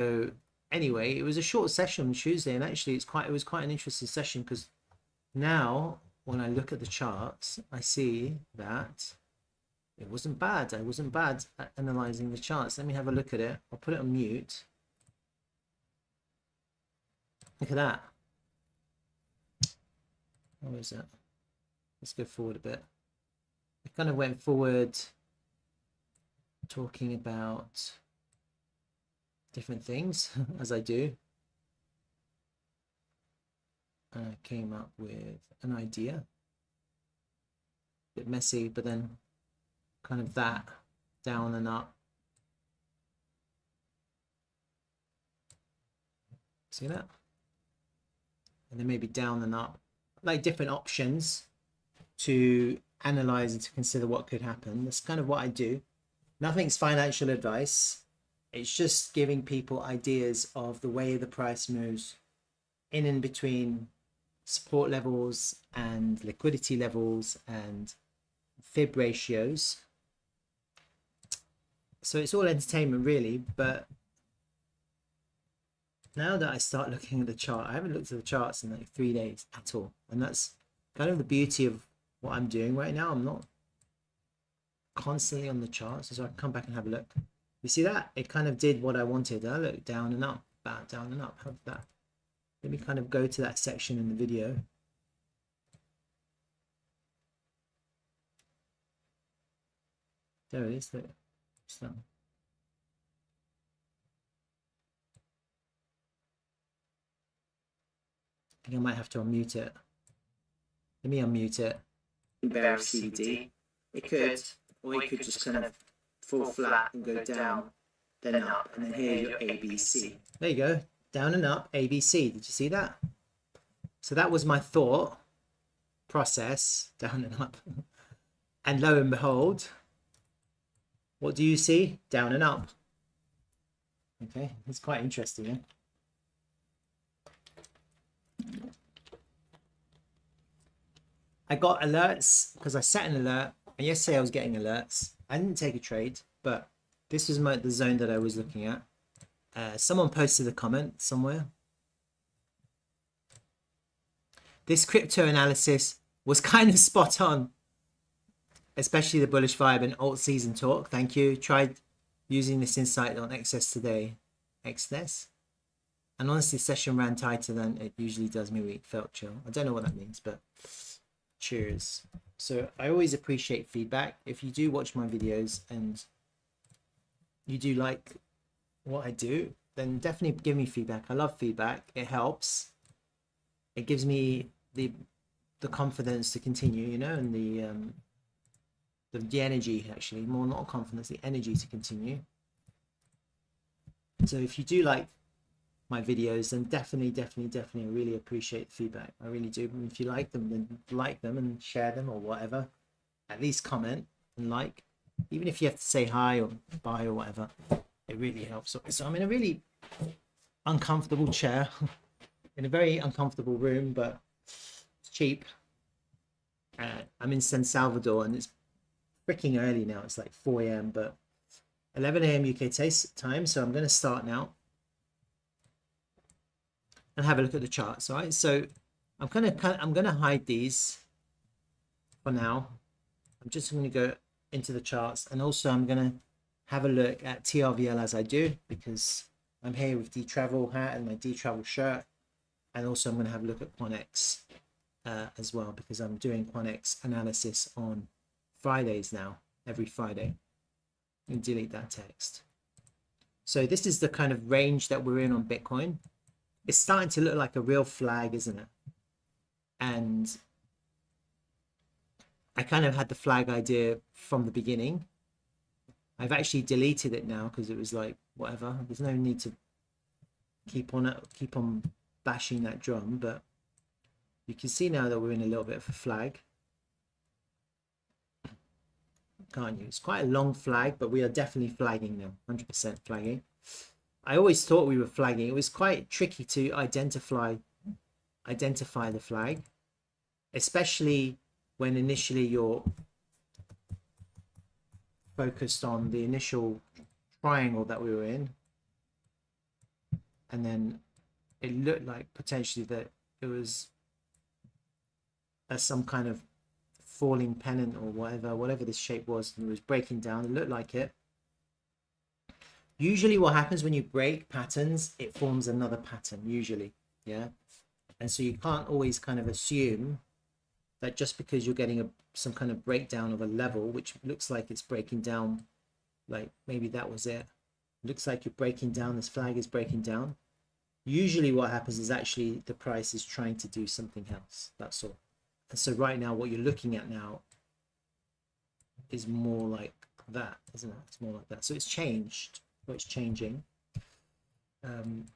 So anyway, it was a short session on Tuesday, and actually it was quite an interesting session, because now when I look at the charts, I see that it wasn't bad. I wasn't bad at analyzing the charts. Let me have a look at it. I'll put it on mute. Look at that. What is it? Let's go forward a bit. I kind of went forward talking about different things as I do. And I came up with an idea. A bit messy, but then kind of that down and up. See that? And then maybe down and up, like different options to analyze and to consider what could happen. That's kind of what I do. Nothing's financial advice. It's just giving people ideas of the way the price moves in and between support levels and liquidity levels and fib ratios. So it's all entertainment really, but now that I start looking at the chart, I haven't looked at the charts in like 3 days at all. And that's kind of the beauty of what I'm doing right now. I'm not constantly on the charts, so I can come back and have a look. You see that? It kind of did what I wanted. I looked down and up, back, down and up. How did that? Let me kind of go to that section in the video. There it is. There. So. I think I might have to unmute it. Let me unmute it. Bearish CBD. It could, or it could just kind of fall flat and go down, then up, and then here your ABC. There you go, down and up, ABC. Did you see that? So that was my thought process, down and up. And lo and behold, what do you see? Down and up. Okay, it's quite interesting, yeah? I got alerts because I set an alert, and yesterday I was getting alerts. I didn't take a trade, but this was the zone that I was looking at. Someone posted a comment somewhere. This crypto analysis was kind of spot on, especially the bullish vibe and alt season talk. Thank you. Tried using this insight on excess today. Excess. And honestly, session ran tighter than it usually does. Me week felt chill. I don't know what that means, but cheers. So I always appreciate feedback. If you do watch my videos and you do like what I do, then definitely give me feedback. I love feedback. It helps. It gives me the confidence to continue, you know, and the energy, actually, more not confidence, the energy to continue. So if you do like my videos, then definitely I really appreciate the feedback. I really do. And if you like them, then like them and share them or whatever. At least comment and like, even if you have to say hi or bye or whatever, it really helps. So I'm in a really uncomfortable chair in a very uncomfortable room, but it's cheap. I'm in San Salvador and it's freaking early now. It's like 4 a.m. but 11 a.m. UK time. So I'm going to start now and have a look at the charts. All right, so I'm gonna hide these for now. I'm just going to go into the charts, and also I'm going to have a look at TRVL as I do, because I'm here with Dtravel hat and my Dtravel shirt, and also I'm going to have a look at QANX as well, because I'm doing QANX analysis on Fridays now, every Friday. And delete that text. So this is the kind of range that we're in on Bitcoin. It's starting to look like a real flag, isn't it? And I kind of had the flag idea from the beginning. I've actually deleted it now because it was like, whatever. There's no need to keep on bashing that drum. But you can see now that we're in a little bit of a flag. Can't you? It's quite a long flag, but we are definitely flagging now. 100% flagging. I always thought we were flagging. It was quite tricky to identify the flag, especially when initially you're focused on the initial triangle that we were in. and then it looked like potentially that it was some kind of falling pennant or whatever this shape was, and it was breaking down. It looked like it. Usually what happens when you break patterns, it forms another pattern usually, yeah. And so you can't always kind of assume that just because you're getting some kind of breakdown of a level, which looks like it's breaking down, like maybe that was it. Looks like you're breaking down, this flag is breaking down. Usually what happens is actually the price is trying to do something else, that's all. And so right now what you're looking at now is more like that, isn't it? It's more like that. So it's changed, or it's changing.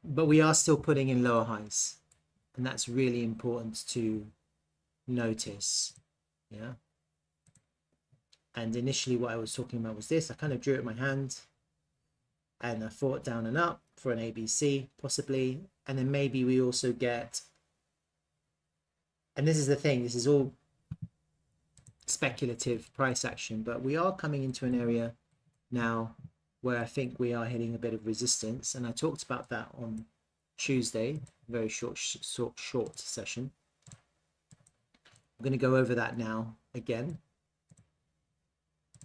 But we are still putting in lower highs, and that's really important to notice, yeah. And initially what I was talking about was this. I kind of drew it in my hand and I thought down and up for an ABC possibly, and then maybe we also get, and this is the thing, this is all speculative price action, but we are coming into an area now where I think we are hitting a bit of resistance, and I talked about that on Tuesday, very short session. I'm going to go over that now again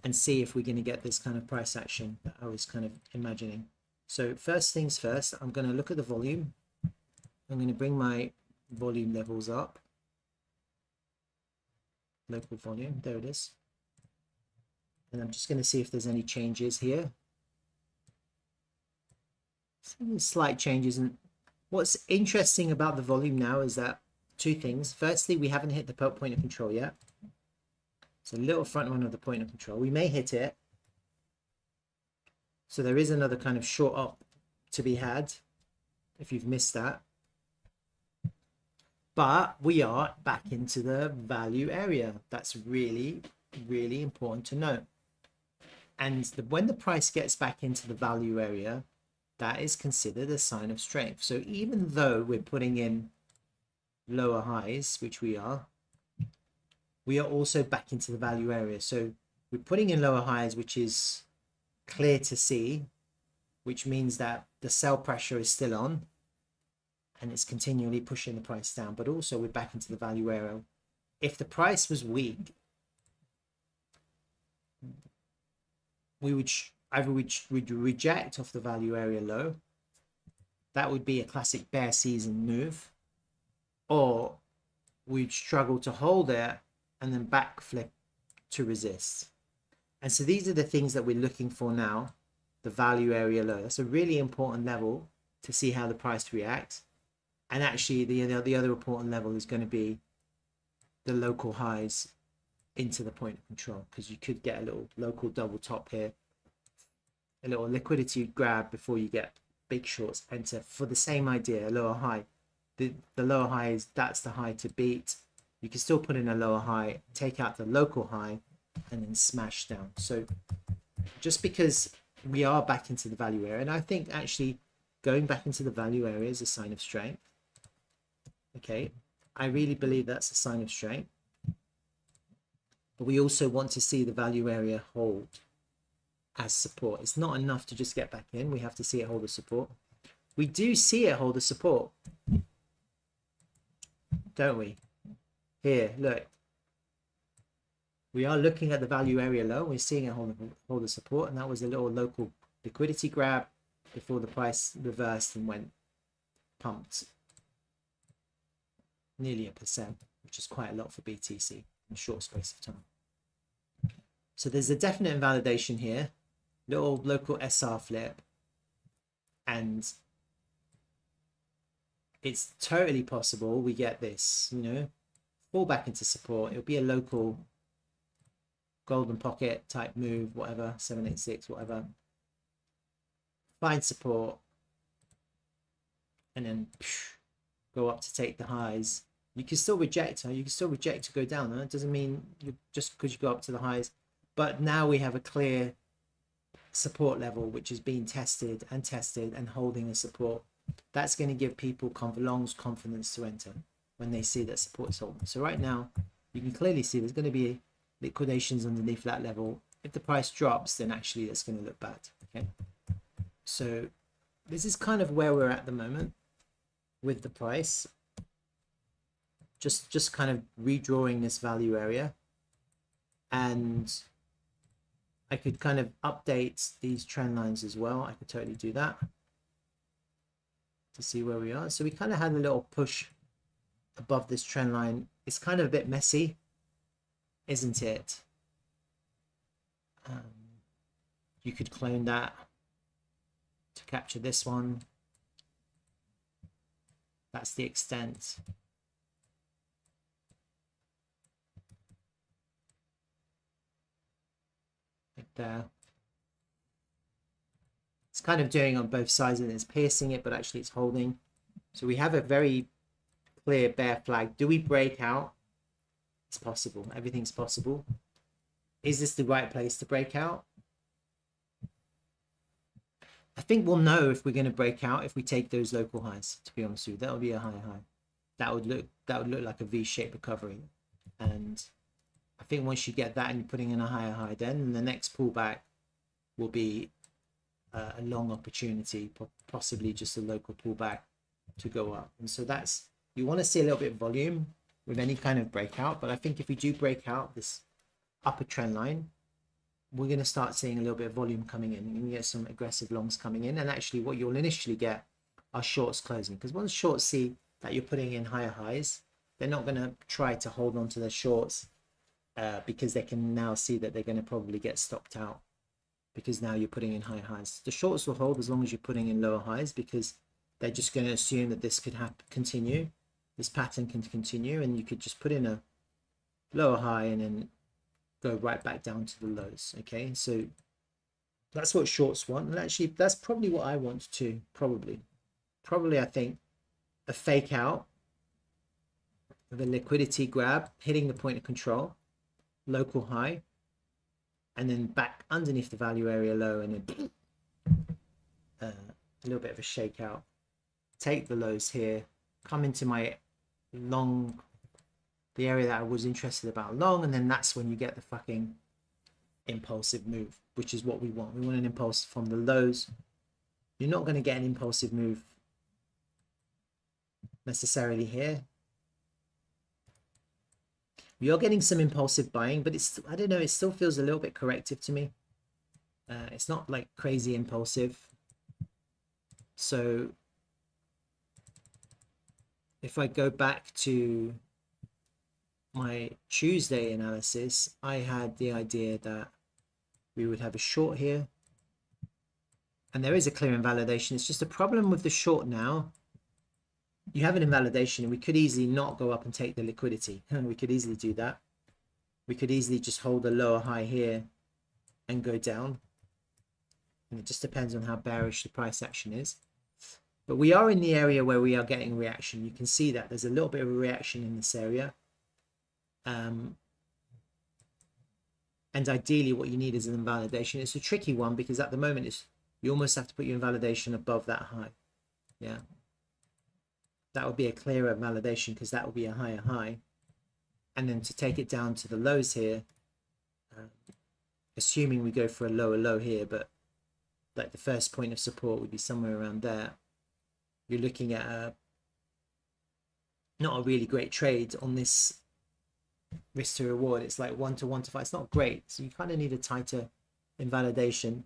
and see if we're going to get this kind of price action that I was kind of imagining. So first things first, I'm going to look at the volume. I'm going to bring my volume levels up. Local volume, there it is. And I'm just going to see if there's any changes here. Some slight changes. And what's interesting about the volume now is that two things. Firstly, we haven't hit the point of control yet. It's a little front run of the point of control. We may hit it. So there is another kind of short up to be had if you've missed that. But we are back into the value area. That's really, really important to note. And when the price gets back into the value area, that is considered a sign of strength. So even though we're putting in lower highs, which we are also back into the value area. So we're putting in lower highs, which is clear to see, which means that the sell pressure is still on and it's continually pushing the price down, but also we're back into the value area. If the price was weak, we would either we'd reject off the value area low. That would be a classic bear season move, or we'd struggle to hold it and then backflip to resist. And so these are the things that we're looking for now. The value area low, that's a really important level to see how the price reacts. And actually the other important level is going to be the local highs into the point of control, because you could get a little local double top here, a little liquidity grab before you get big shorts enter for the same idea, a lower high. The lower high is, that's the high to beat. You can still put in a lower high, take out the local high, and then smash down. So just because we are back into the value area, and I think actually going back into the value area is a sign of strength. Okay, I really believe that's a sign of strength. But we also want to see the value area hold as support. It's not enough to just get back in. We have to see it hold the support. We do see it hold the support, don't we? Here, look. We are looking at the value area low. We're seeing it hold the support, and that was a little local liquidity grab before the price reversed and went pumped nearly 1%, which is quite a lot for BTC in a short space of time. So there's a definite invalidation here, little local SR flip, and it's totally possible we get this, you know, fall back into support. It'll be a local golden pocket type move, whatever, 786, whatever. Find support and then go up to take the highs. You can still reject her. You can still reject to go down. That doesn't mean you just because you go up to the highs. But now we have a clear support level which is being tested and holding a support. That's going to give people longs confidence to enter when they see that support is holding. So right now you can clearly see there's going to be liquidations underneath that level. If the price drops, then actually that's going to look bad. Okay, so this is kind of where we're at the moment with the price. Just kind of redrawing this value area, and I could kind of update these trend lines as well. I could totally do that to see where we are. So we kind of had a little push above this trend line. It's kind of a bit messy, isn't it? You could clone that to capture this one. That's the extent. Like there. It's kind of doing on both sides, and it's piercing it, but actually it's holding. So we have a very clear bear flag. Do we break out? It's possible. Everything's possible. Is this the right place to break out? I think we'll know if we're going to break out if we take those local highs, to be honest with you. That would be a high. That would look like a V-shaped recovery. And I think once you get that and you're putting in a higher high, then the next pullback will be a long opportunity, possibly just a local pullback to go up. And so that's, you want to see a little bit of volume with any kind of breakout. But I think if we do break out this upper trend line, we're going to start seeing a little bit of volume coming in. You're going to get some aggressive longs coming in, and actually what you'll initially get are shorts closing, because once shorts see that you're putting in higher highs, they're not going to try to hold on to their shorts because they can now see that they're going to probably get stopped out, because now you're putting in higher highs. The shorts will hold as long as you're putting in lower highs, because they're just going to assume that this could continue, this pattern can continue, and you could just put in a lower high and then go right back down to the lows. Okay, so that's what shorts want, and actually that's probably what I want too. Probably I think a fake out with a liquidity grab, hitting the point of control, local high, and then back underneath the value area low, and then a little bit of a shakeout, take the lows here, come into my long, the area that I was interested about long, and then that's when you get the fucking impulsive move, which is what we want. We want an impulse from the lows. You're not going to get an impulsive move necessarily here. You're getting some impulsive buying, but it's, I don't know, it still feels a little bit corrective to me. It's not like crazy impulsive. So if I go back to my Tuesday analysis, I had the idea that we would have a short here, and there is a clear invalidation. It's just a problem with the short now. You have an invalidation, and we could easily not go up and take the liquidity. We could easily do that. We could easily just hold a lower high here and go down, and it just depends on how bearish the price action is. But we are in the area where we are getting reaction. You can see that there's a little bit of a reaction in this area. And ideally what you need is an invalidation. It's a tricky one, because at the moment it's, you almost have to put your invalidation above that high. Yeah, that would be a clearer validation, because that would be a higher high. And then to take it down to the lows here, assuming we go for a lower low here, but like the first point of support would be somewhere around there, you're looking at a not a really great trade on this risk to reward. It's like 1 to 1 to 5. It's not great, so you kind of need a tighter invalidation.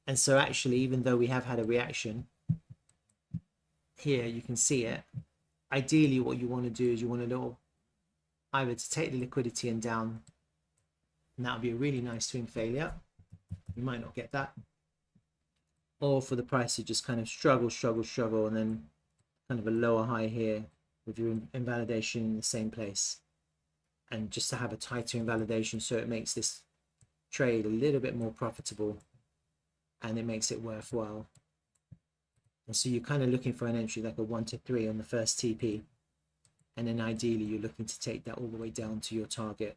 And so actually, even though we have had a reaction here, you can see it, ideally what you want to do is you want a little, either to take the liquidity and down, and that would be a really nice swing failure. You might not get that, or for the price to just kind of struggle, and then kind of a lower high here with your invalidation in the same place, and just to have a tighter invalidation, so it makes this trade a little bit more profitable and it makes it worthwhile. And so you're kind of looking for an entry like a 1 to 3 on the first TP, and then ideally you're looking to take that all the way down to your target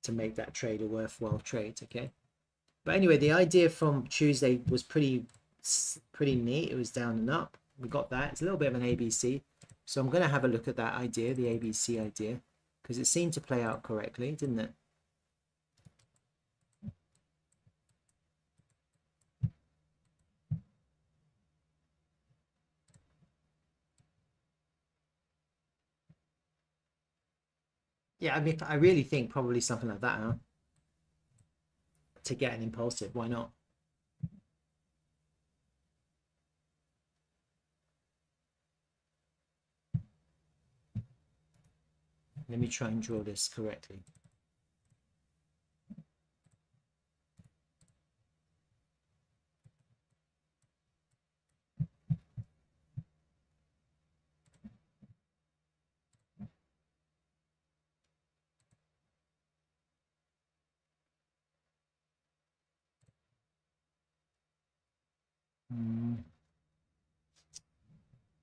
to make that trade a worthwhile trade. Okay, but anyway, the idea from Tuesday was pretty neat. It was down and up. We got that. It's a little bit of an ABC, so I'm going to have a look at that idea, the ABC idea, because it seemed to play out correctly, didn't it? Yeah, I mean, I really think probably something like that, huh? To get an impulsive, why not? Let me try and draw this correctly.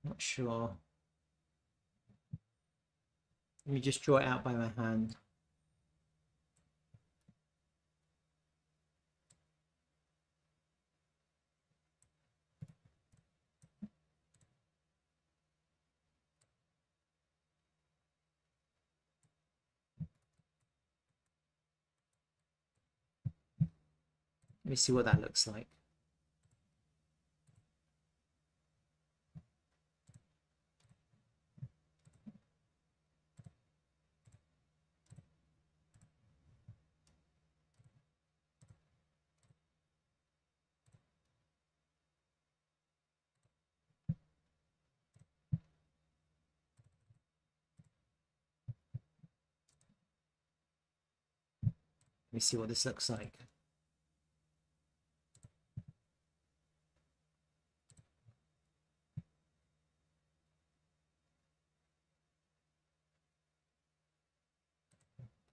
Not sure. Let me just draw it out by my hand. Let me see what that looks like. Let me see what this looks like.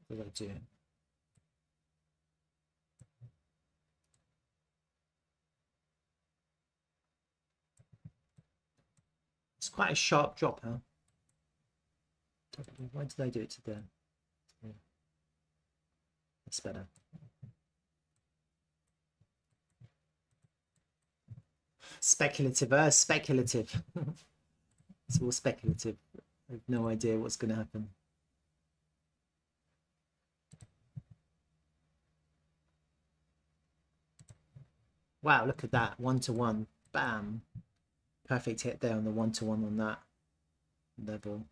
What do I do? It's quite a sharp drop, huh? Why did I do it to the... Yeah. That's better. Speculative, speculative. It's all speculative. I have no idea what's going to happen. Wow, look at that. 1-to-1. Bam. Perfect hit there on the 1-to-1 on that level.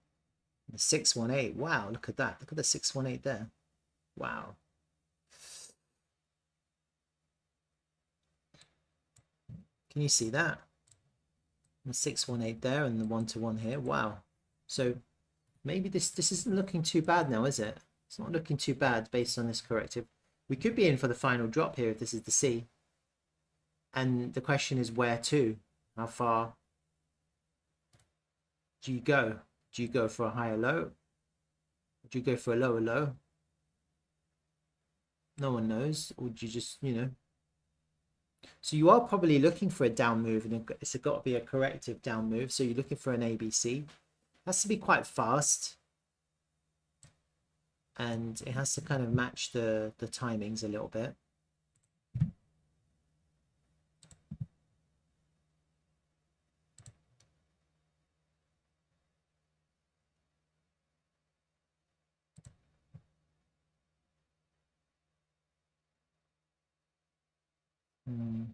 The 618. Wow, look at that. Look at the 618 there. Wow. Can you see that? The 618 there and the 1-to-1 here. Wow. So maybe this isn't looking too bad now, is it? It's not looking too bad based on this corrective. We could be in for the final drop here if this is the C. And the question is where to? How far do you go? Do you go for a higher low? Do you go for a lower low? No one knows. Or do you just, you know? So you are probably looking for a down move, and it's got to be a corrective down move. So you're looking for an ABC. It has to be quite fast. And it has to kind of match the timings a little bit. Hmm.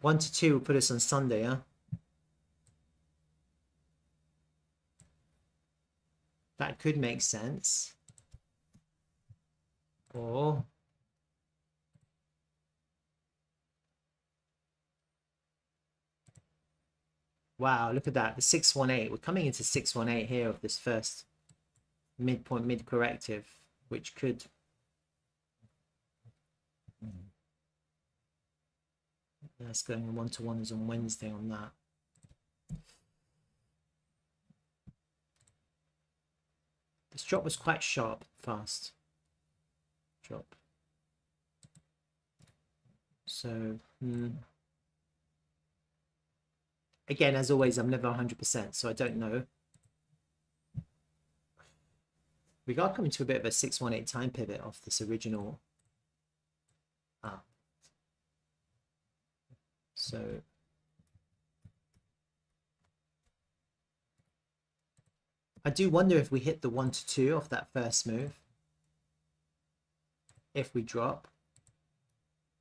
One to two will put us on Sunday, huh? That could make sense. Or wow, look at that. The 618. We're coming into 618 here of this first midpoint mid corrective, which could that's going 1-to-1 is on Wednesday on that. This drop was quite sharp, fast drop. So again, as always, I'm never 100%, so I don't know. We are coming to a bit of a 618 time pivot off this original up. So I do wonder if we hit the 1-to-2 off that first move. If we drop.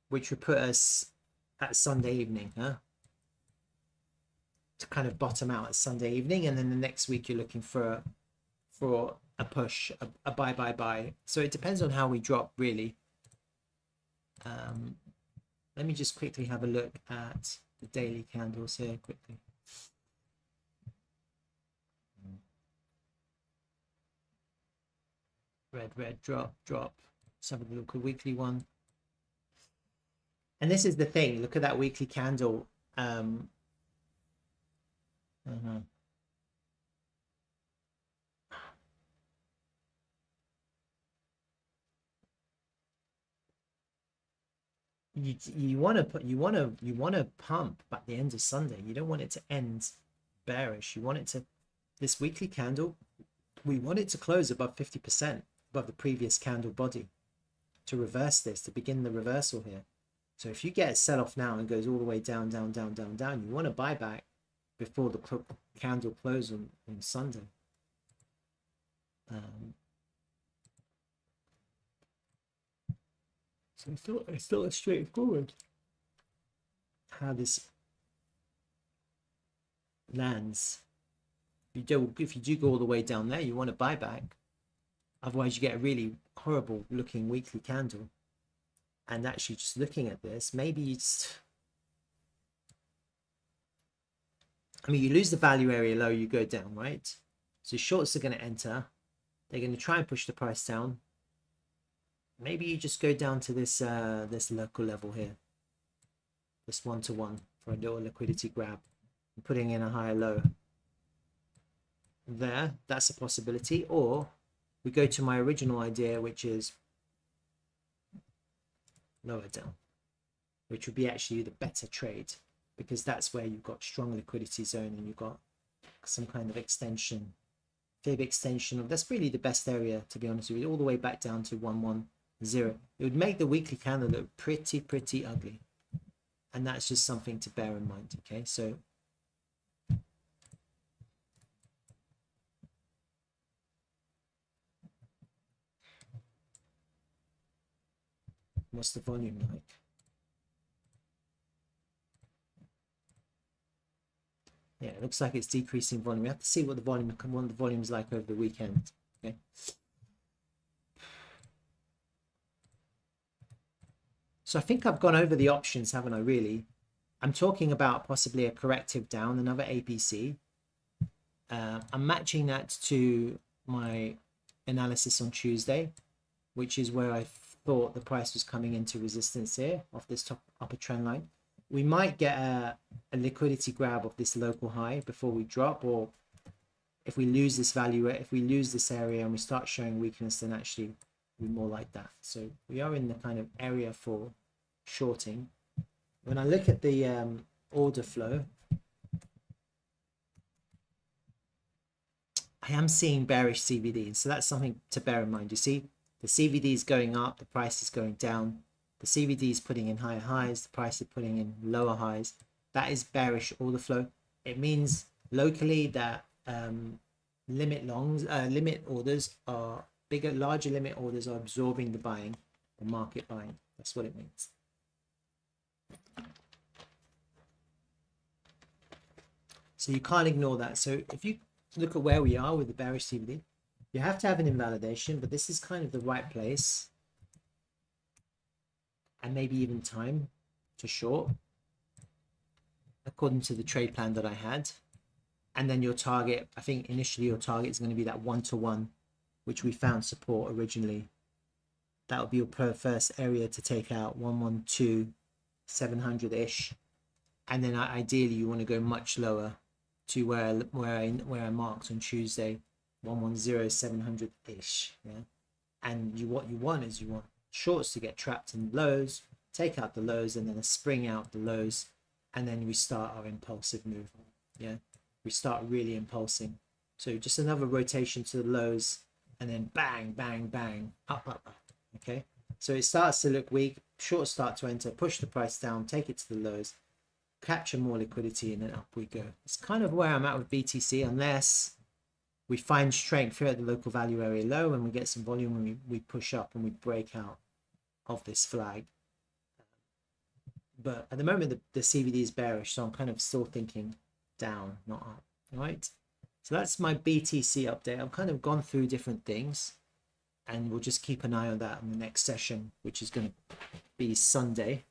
which would put us at Sunday evening, huh? To kind of bottom out at Sunday evening, and then the next week you're looking for a push, a buy. So it depends on how we drop, really. Let me just quickly have a look at the daily candles here quickly. Red, drop. Let's have a look at the weekly one. And this is the thing, look at that weekly candle. You want to pump at the end of Sunday. You don't want it to end bearish. You want it to, this weekly candle, we want it to close above 50% above the previous candle body to reverse this, to begin the reversal here. So if you get a sell off now and goes all the way down, you want to buy back before the candle close on Sunday. So it's still a straightforward how this lands. If you do go all the way down there, you want to buy back. Otherwise, you get a really horrible looking weekly candle. And actually, just looking at this, maybe it's, I mean, you lose the value area low, you go down, right? So shorts are going to enter. They're going to try and push the price down. Maybe you just go down to this this local level here, this 1-to-1 for a little liquidity grab, and putting in a higher low there. That's a possibility. Or we go to my original idea, which is lower down, which would be actually the better trade, because that's where you've got strong liquidity zone and you've got some kind of extension, fib extension of, that's really the best area, to be honest with you, all the way back down to 110. It would make the weekly candle look pretty ugly, and that's just something to bear in mind. Okay, so what's the volume like? Yeah, it looks like it's decreasing volume. We have to see what the volume's like over the weekend. Okay. So I think I've gone over the options, haven't I, really? I'm talking about possibly a corrective down, another APC. I'm matching that to my analysis on Tuesday, which is where I thought the price was coming into resistance here off this top upper trend line. We might get a liquidity grab of this local high before we drop, or if we lose this value, if we lose this area and we start showing weakness, then actually we're more like that. So we are in the kind of area for shorting. When I look at the order flow, I am seeing bearish CVD, so that's something to bear in mind. You see, the CVD is going up, the price is going down. The CVD is putting in higher highs, the price is putting in lower highs. That is bearish order flow. It means locally that limit orders are bigger, larger limit orders are absorbing the buying, the market buying. That's what it means. So you can't ignore that. So if you look at where we are with the bearish CVD, you have to have an invalidation, but this is kind of the right place, and maybe even time to short according to the trade plan that I had. And then your target, I think initially your target is going to be that 1-to-1, which we found support originally. That would be your first area to take out, 112 700-ish, and then ideally you want to go much lower to where I marked on Tuesday, 110 700-ish. Yeah, and what you want is you want shorts to get trapped in lows, take out the lows, and then a spring out the lows, and then we start our impulsive move. Yeah, we start really impulsing. So just another rotation to the lows, and then bang, bang, bang, up. Okay, so it starts to look weak. Shorts start to enter, push the price down, take it to the lows, capture more liquidity, and then up we go. It's kind of where I'm at with BTC, unless we find strength here at the local value area low and we get some volume and we push up and we break out of this flag. but at the moment the CVD is bearish, so I'm kind of still thinking down, not up. All right, so that's my BTC update. I've kind of gone through different things, and we'll just keep an eye on that in the next session, which is going to be Sunday.